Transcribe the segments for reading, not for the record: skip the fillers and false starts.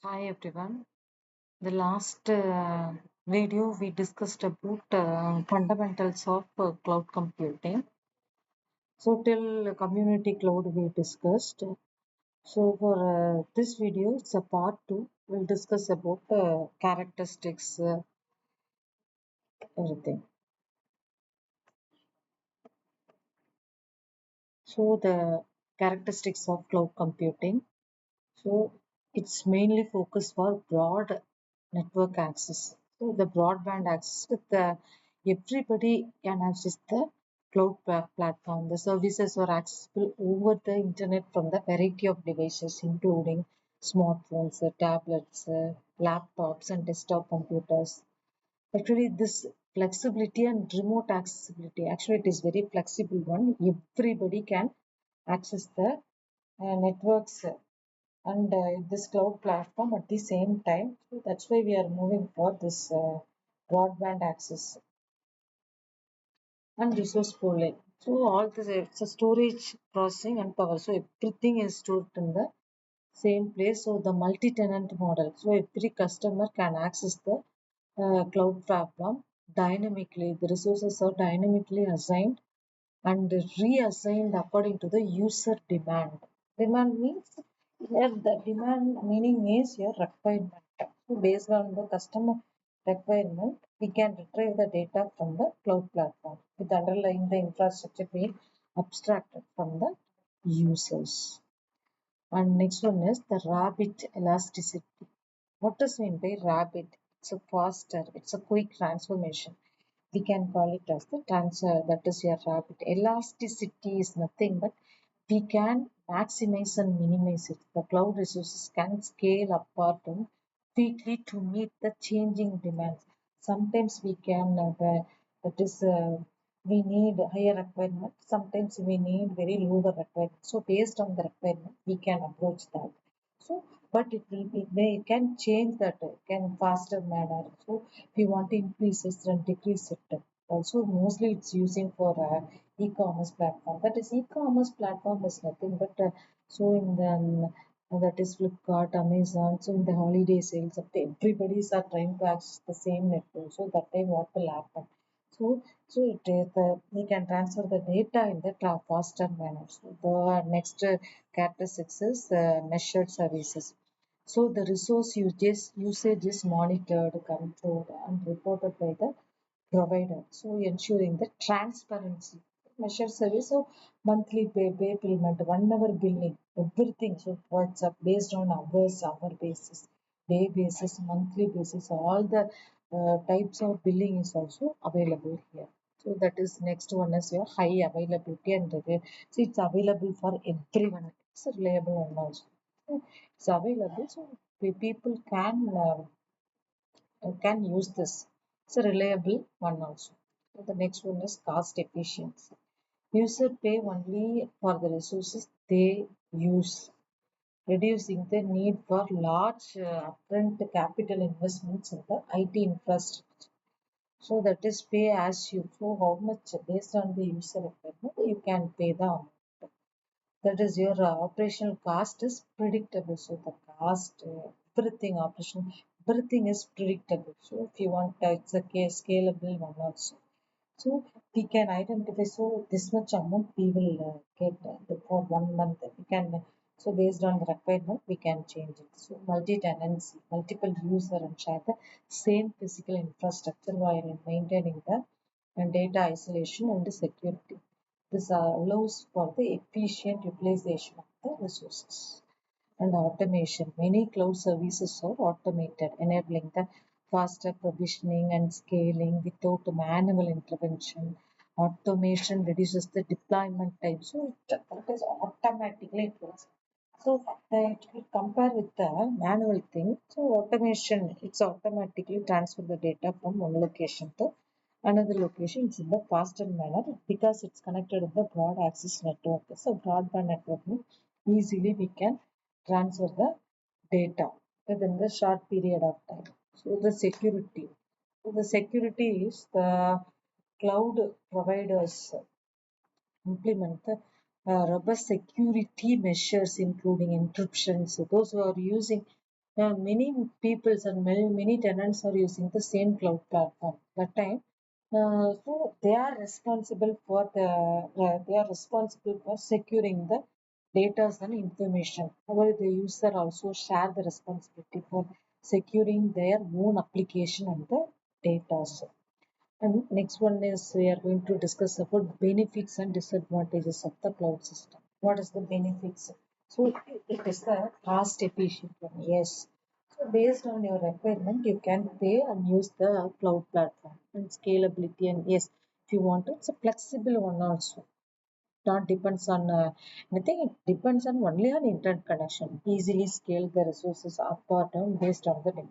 Hi everyone. The last video we discussed about fundamentals of cloud computing. So till community cloud we discussed. So for this video, it's a part two. We'll discuss about characteristics, everything. So the characteristics of cloud computing. So it's mainly focused for broad network access. So the broadband access with the everybody can access the platform. The services are accessible over the internet from the variety of devices, including smartphones, tablets, laptops, and desktop computers. Actually, this flexibility and remote accessibility, actually, it is very flexible one. Everybody can access the networks and this cloud platform at the same time. So that's why we are moving for this broadband access and resource pooling. So all this it's a storage, processing, and power. So everything is stored in the same place. So the multi-tenant model. So every customer can access the cloud platform dynamically. The resources are dynamically assigned and reassigned according to the user demand. Demand means here the demand meaning is your requirement. So based on the customer requirement, we can retrieve the data from the cloud platform with underlying the infrastructure being abstracted from the users. And next one is the rapid elasticity. What does mean by rapid? It's a faster, it's a quick transformation. We can call it as the transfer, that is your rapid. Elasticity is nothing but we can maximize and minimize it. The cloud resources can scale up or down quickly to meet the changing demands. Sometimes we can, that is, we need higher requirement. Sometimes we need very lower requirement. So based on the requirement, we can approach that. So, but it will be, they can change that, can faster manner. So if you want to increase it, then decrease it. Also, mostly it's using for e-commerce platform. That is, e-commerce platform is nothing but so in the that is Flipkart, Amazon. So in the holiday sales, everybody's are trying to access the same network. So that time what will happen? So it is we can transfer the data in the faster manner. So the next characteristics is measured services. So the resource usage is monitored, controlled, and reported by the provider. So ensuring the transparency. Measure service, so monthly pay payment, 1 hour billing, everything. So what's up based on hour basis, day basis, monthly basis, all the types of billing is also available here. So that is next one is your high availability and so it's available for everyone. It's a reliable one also. So it's available, so people can use this. It's a reliable one also. So the next one is cost efficiency. User pay only for the resources they use, reducing the need for large upfront capital investments in the IT infrastructure. So that is pay as you. So how much based on the user requirement you can pay the amount. That is your operational cost is predictable. So the cost, everything operation, everything is predictable. So if you want, it's a case scalable one also. So we can identify, so this much amount we will get for 1 month. We can, so based on the requirement, we can change it. So multi-tenancy, multiple user and share the same physical infrastructure while maintaining the data isolation and the security. This allows for the efficient utilization of the resources and automation. Many cloud services are automated, enabling the faster provisioning and scaling without manual intervention. Automation reduces the deployment time, so that is automatically it works. So that we compare with the manual thing. So automation, it's automatically transfer the data from one location to another location. It's in the faster manner because it's connected with the broad access network. So broadband network means easily we can transfer the data within the short period of time. So the security. So the security is the cloud providers implement the robust security measures including encryption. So those who are using many peoples and many tenants are using the same cloud platform. That time, so they are responsible for securing the data and information. However, the user also share the responsibility for securing their own application and the data. And next one is we are going to discuss about benefits and disadvantages of the cloud system. What is the benefits? So it is the cost efficient one. Yes. So based on your requirement, you can pay and use the cloud platform and scalability. And yes, if you want to, it's a flexible one also. Not depends on anything. It depends on only on internet connection. Easily scale the resources up or down based on the demand.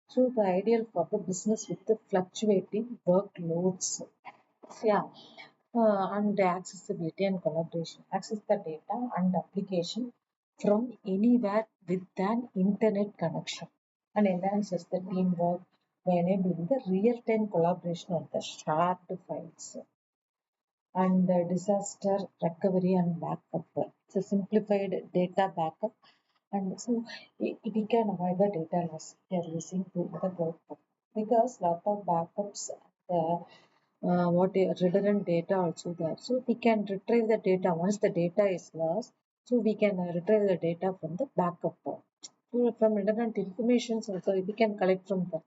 So the ideal for the business with the fluctuating workloads. Yeah, and the accessibility and collaboration. Access the data and application from anywhere with an internet connection and enhances the teamwork by enabling the real-time collaboration of the shared files and the disaster recovery and backup. It's a simplified data backup and so we can avoid the data loss we are using to the cloud because lot of backups what redundant data also there. So we can retrieve the data once the data is lost. So we can retrieve the data from the backup. So from redundant information also we can collect from that.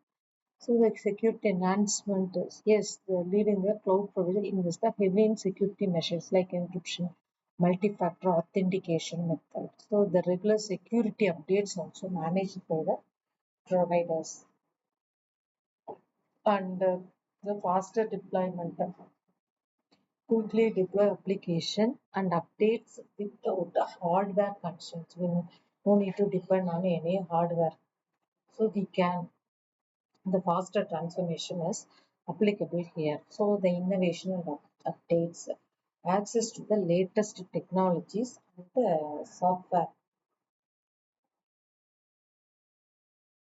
So the security enhancement is yes, the lead in the cloud provider invest the heavy in security measures like encryption, multi-factor authentication method. So the regular security updates also managed by the providers and the faster deployment. Quickly deploy application and updates without the hardware constraints. We no need to depend on any hardware. So we can the faster transformation is applicable here. So the innovation and updates, access to the latest technologies and the software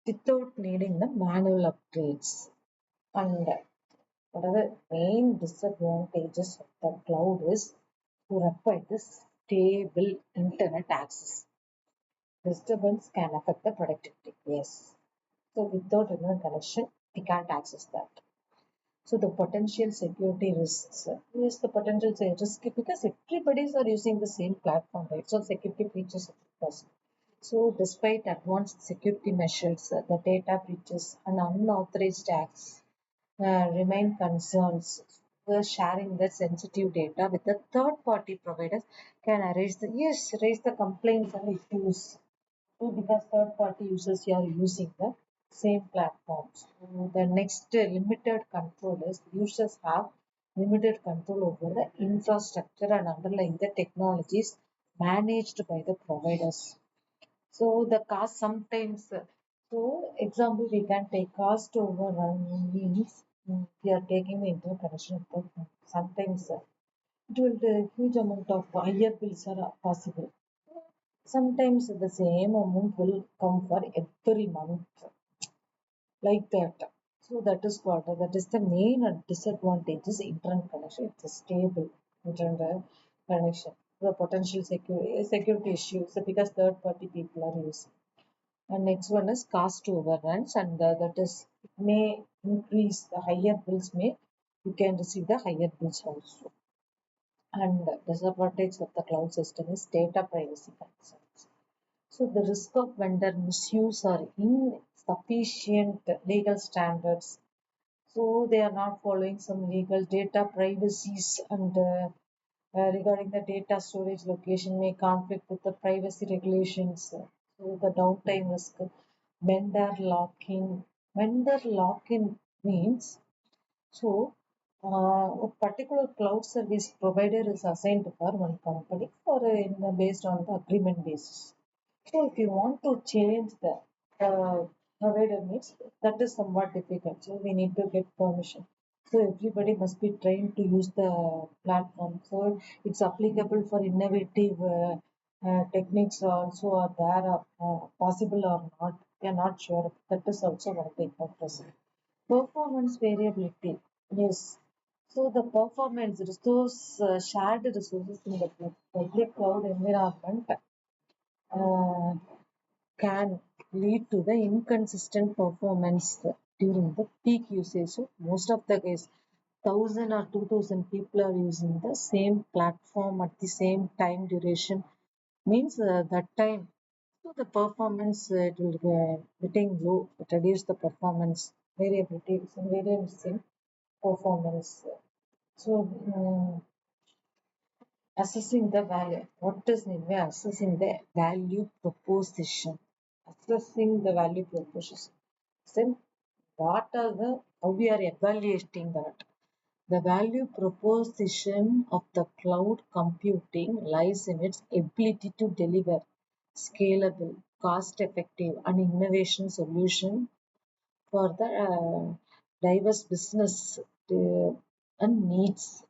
without needing the manual upgrades. And what are the main disadvantages of the cloud is to require the stable internet access. Disturbance can affect the productivity. Yes. So without internet connection, we can't access that. So the potential security risks. Yes, the potential risk because everybody's are using the same platform, right? So security breaches of course. So despite advanced security measures, the data breaches and unauthorized acts remain concerns. Sharing the sensitive data with the third party providers can raise the complaints and issues. So because third party users are using the same platforms. So the next limited control is users have limited control over the infrastructure and underlying the technologies managed by the providers. So the cost sometimes, so example we can take cost overrun means we are taking the interconnection of sometimes it will take huge amount of higher bills are possible. Sometimes the same amount will come for every month like that. So that is what that is the main disadvantage is internet connection. It's a stable internet connection. The potential security issues because third party people are using. And next one is cost overruns, and that is it may increase the higher bills may you can receive the higher bills also. And disadvantage of the cloud system is data privacy concerns. So the risk of vendor misuse or insufficient legal standards. So they are not following some legal data privacies and regarding the data storage location may conflict with the privacy regulations. So the downtime risk, vendor lock-in. Vendor lock-in means so a particular cloud service provider is assigned for one company for based on the agreement basis. So if you want to change the provider mix, that is somewhat difficult. So we need to get permission. So everybody must be trained to use the platform. So it's applicable for innovative techniques also are there possible or not. We are not sure. That is also one thing of present. Performance variability. Yes. So the performance resource shared resources in the public cloud environment uh, can lead to the inconsistent performance during the peak usage. So most of the case, 1,000 or 2,000 people are using the same platform at the same time duration. Means that time, so the performance it will getting low. It reduce the performance variability, some variance in performance. So assessing the value. What does mean by assessing the value proposition? Assessing the value proposition. Then what are the how we are evaluating that? The value proposition of the cloud computing lies in its ability to deliver scalable, cost-effective, and innovation solution for the diverse business and needs.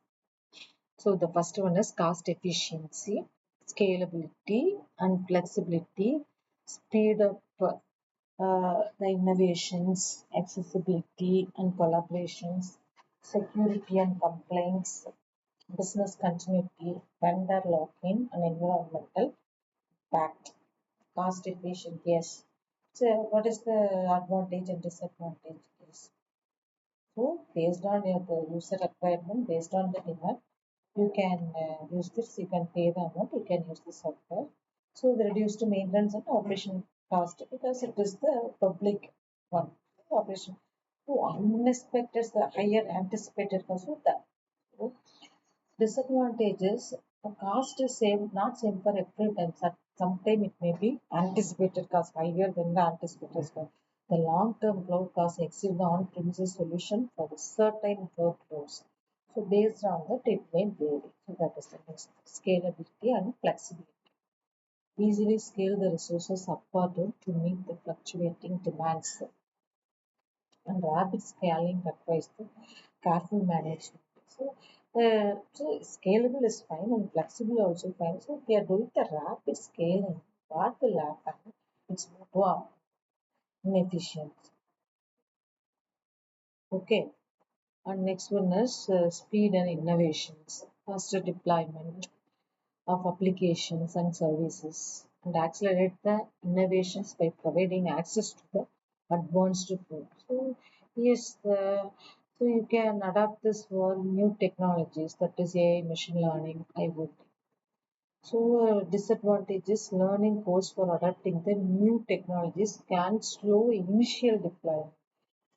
So the first one is cost efficiency, scalability, and flexibility, speed up the innovations, accessibility and collaborations, security and compliance, business continuity, vendor lock-in, and environmental impact. Cost efficient, yes. So what is the advantage and disadvantage? Yes. So based on the user requirement, based on the demand, you can use this, you can pay the amount, you can use the software. So the reduced maintenance and operation cost because it is the public one operation. So unexpected, the higher anticipated cost of that. So disadvantages, the cost is same, not same for every time. Sometimes it may be anticipated cost higher than the anticipated cost. The long-term cloud cost exceed the on-premises solution for the certain workloads. So based on that, it may vary. So that is the next scalability and flexibility. Easily scale the resources up or down to meet the fluctuating demands and rapid scaling requires the careful management. So scalable is fine and flexible also fine. So if we are doing the rapid scaling, what will happen? It's more inefficient. Okay. And next one is speed and innovations, faster deployment of applications and services, and accelerate the innovations by providing access to the advanced tools. So yes, so you can adapt this for new technologies, that is AI, machine learning, IoT. So disadvantages: learning course for adapting the new technologies can slow initial deployment.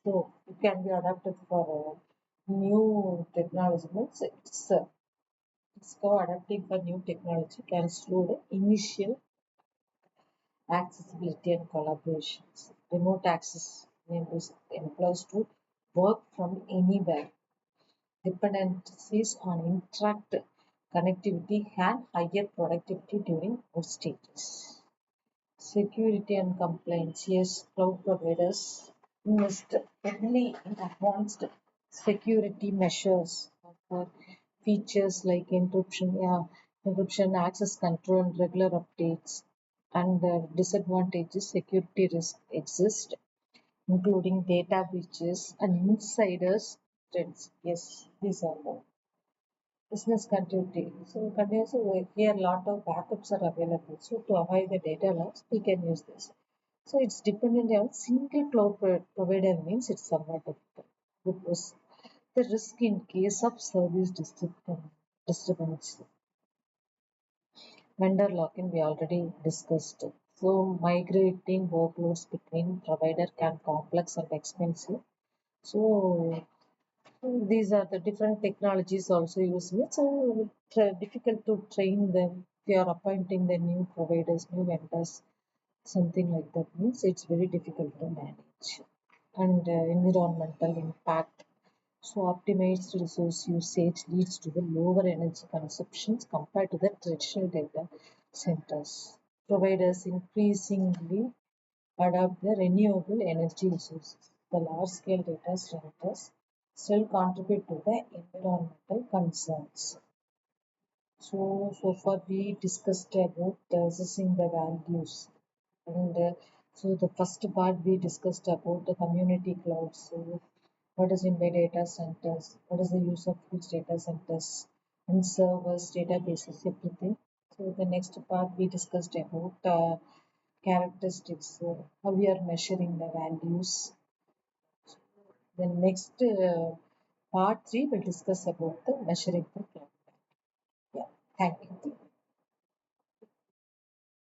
So it can be adapted for new technology. Means it's so adapting for new technology can slow the initial accessibility and collaborations. Remote access enables employees to work from anywhere. Dependencies on interact connectivity and higher productivity during work stages. Security and compliance. Yes, cloud providers invest heavily in advanced security measures for features like encryption, access control, and regular updates. And the disadvantages: security risk exist, including data breaches and insiders threats. Yes, these are more. Business continuity. So continuously here a lot of backups are available. So to avoid the data loss, we can use this. So it's dependent on single cloud provider means it's somewhat difficult. Because the risk in case of service disturbance. Vendor lock-in we already discussed. So migrating workloads between provider can complex and expensive. So these are the different technologies also used. So difficult to train them. They are appointing the new providers, new vendors, something like that means it's very difficult to manage. And environmental impact. So optimized resource usage leads to the lower energy consumptions compared to the traditional data centers. Providers increasingly adopt the renewable energy resources. The large-scale data centers still contribute to the environmental concerns. So far we discussed about assessing the values. And so the first part we discussed about the community clouds. So what is in by data centers? What is the use of which data centers and servers, databases, everything. So the next part we discussed about characteristics, how we are measuring the values. Then next part 3 will discuss about the measuring the cloud. Yeah, thank you.